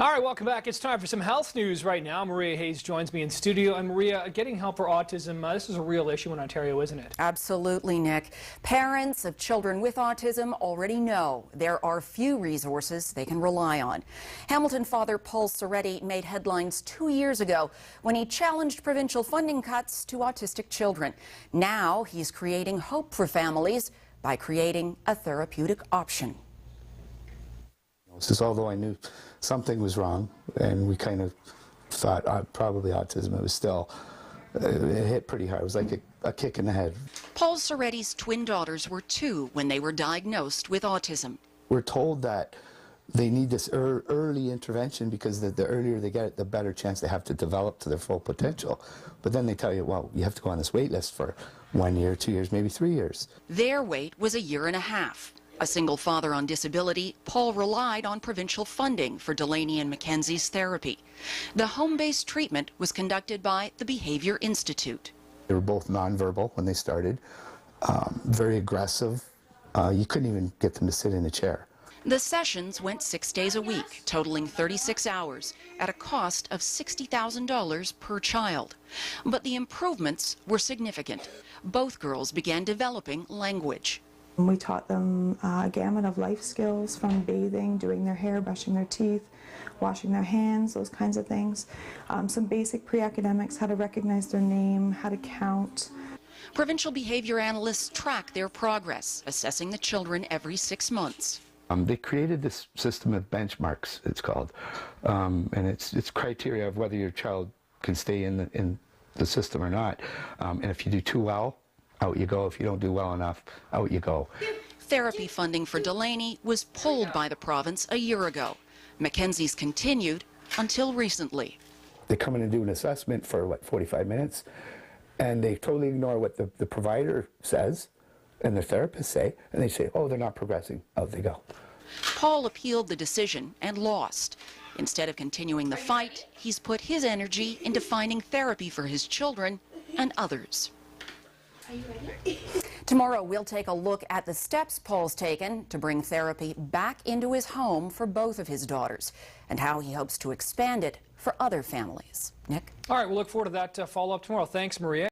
All right, welcome back. It's time for some health news right now. Maria Hayes joins me in studio. And Maria, getting help for autism, this is a real issue in Ontario, isn't it? Absolutely, Nick. Parents of children with autism already know there are few resources they can rely on. Hamilton father Paul Soretti made headlines 2 years ago when he challenged provincial funding cuts to autistic children. Now he's creating hope for families by creating a therapeutic option. Although I knew something was wrong, and we kind of thought probably autism, it was still, it hit pretty hard. It was like a kick in the head. Paul Soretti's twin daughters were 2 when they were diagnosed with autism. We're told that they need this early intervention because the earlier they get it, the better chance they have to develop to their full potential. But then they tell you, well, you have to go on this wait list for 1 year, 2 years, maybe 3 years. Their wait was 1.5 years. A single father on disability, Paul relied on provincial funding for Delaney and Mackenzie's therapy. The home-based treatment was conducted by the Behavior Institute. They were both nonverbal when they started, very aggressive. You couldn't even get them to sit in a chair. The sessions went 6 days a week, totaling 36 hours, at a cost of $60,000 per child. But the improvements were significant. Both girls began developing language. We taught them a gamut of life skills, from bathing, doing their hair, brushing their teeth, washing their hands, those kinds of things. Some basic pre-academics, how to recognize their name, how to count. Provincial behavior analysts track their progress, assessing the children every 6 months. They created this system of benchmarks, it's called, and it's criteria of whether your child can stay in the system or not. And if you do too well, out you go. If you don't do well enough, out you go. Therapy funding for Delaney was pulled by the province 1 year ago. Mackenzie's continued until recently. They come in and do an assessment for, 45 minutes, and they totally ignore what the provider says and the therapists say, and they say, oh, they're not progressing. Out they go. Paul appealed the decision and lost. Instead of continuing the fight, he's put his energy into finding therapy for his children and others. Are you ready? Tomorrow, we'll take a look at the steps Paul's taken to bring therapy back into his home for both of his daughters and how he hopes to expand it for other families. Nick? All right, we'll look forward to that follow-up tomorrow. Thanks, Maria.